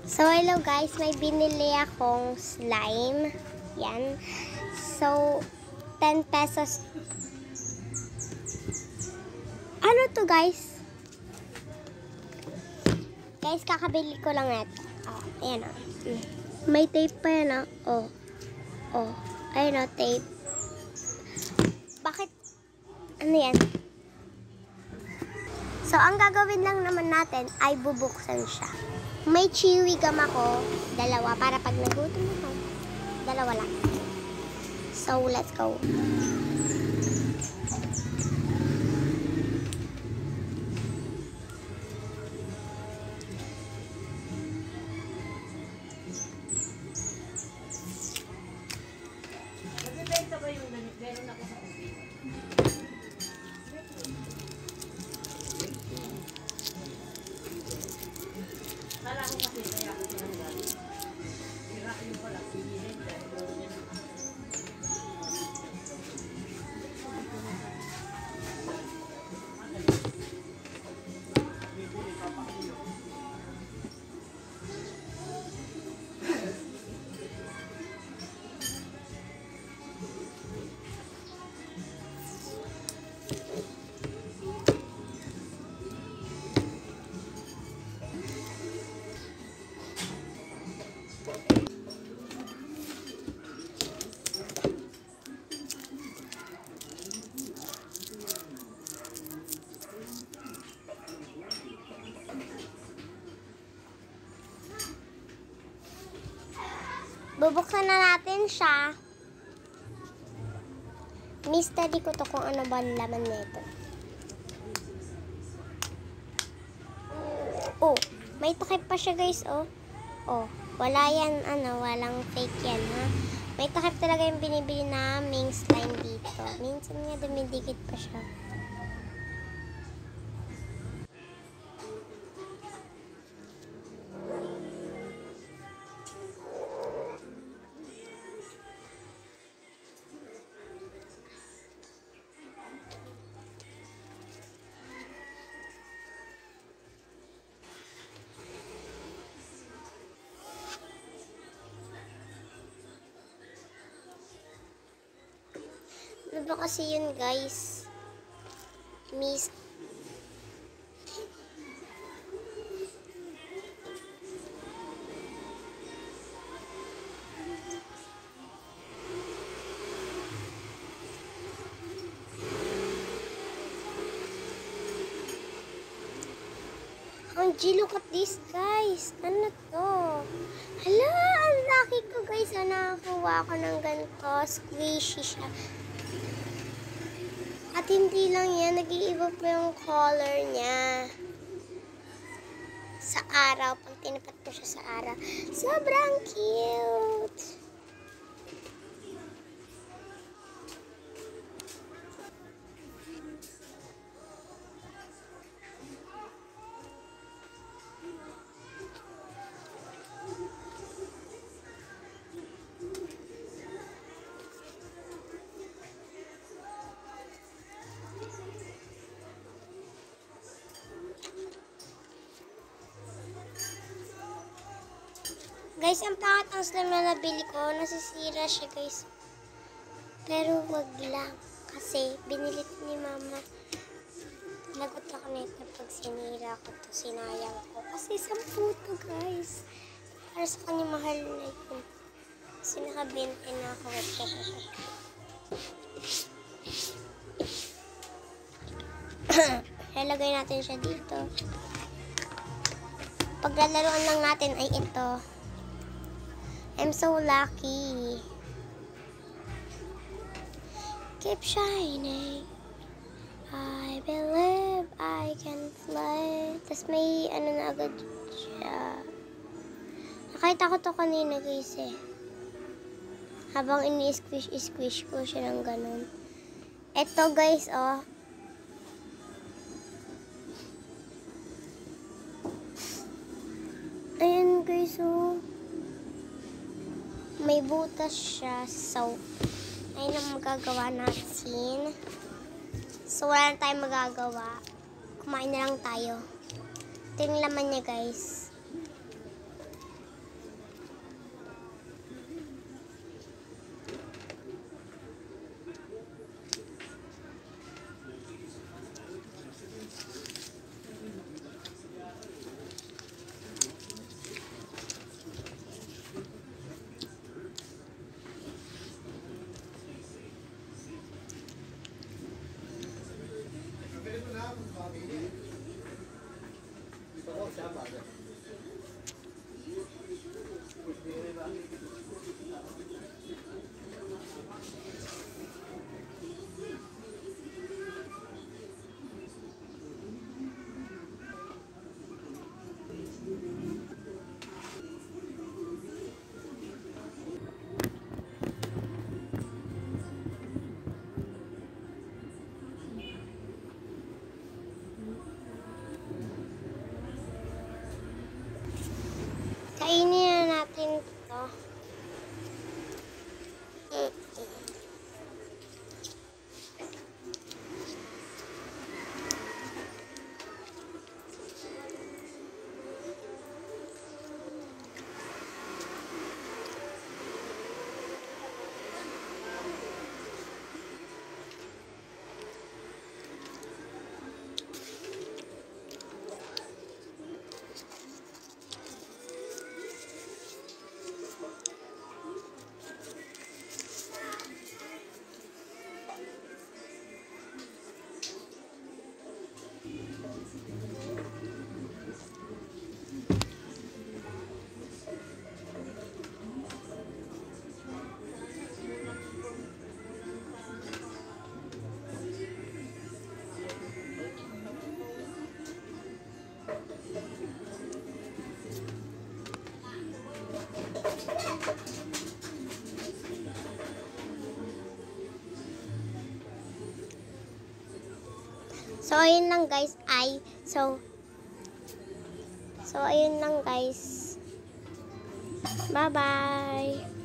So, hello guys, may binili akong slime. Yan. So, 10 pesos. Ano to guys? Guys, kakabili ko lang ito. Oh, ayan o. May tape pa yan o. Oh. Ayan o, tape. Bakit? Ano yan? So, ang gagawin lang naman natin ay bubuksan siya. May chewy gum ako, dalawa, para pag nagutom ako, dalawa lang. So, let's go. Nagbibenta ba yung meron ako sa ubi? Kala ko kasi kaya ako tinanggal. Sira yung pala, pinilin dahil doon yan. Bubuksan na natin siya. Mystery ko to kung ano ba ang laman nito. Oh, may takip pa siya guys, oh. Oh, wala yan, walang fake yan, ha. May takip talaga yung binibili naming slime dito. Minsan nga dumidikit pa siya. Ano ba kasi yun guys? Miss. Ang look at this guys. Ano to? Hala, ang laki ko guys. Nakakuha ko ng ganito. Squishy siya. At hindi lang yan, nag-iiba pa yung color niya. Sa araw, pag tinapat ko siya sa araw. Sobrang cute! Guys, ang pangat ng slime na nabili ko, nasisira siya guys. Pero wag lang. Kasi binilit ni mama. Lagot ako nito pag sinira ko to, sinayang ko. Kasi 10 to guys. Para sa kanya mahal na yun. Kasi nakabente na ako. Ilagay natin siya dito. Paglalaroan lang natin ay ito. I'm so lucky. Keep shining. I believe I can fly. Tapos may na agad siya. Nakita ko to kanina guys eh. Habang ini-squish ko siya ng ganun. Ito guys oh. Ayan guys oh. May butas siya. So, ayun ang magagawa natin. So, wala na tayong magagawa. Kumain na lang tayo. Ito yung laman niya, guys. Kainin na natin ito. So, ayun lang guys. So, ayun lang guys. Bye-bye.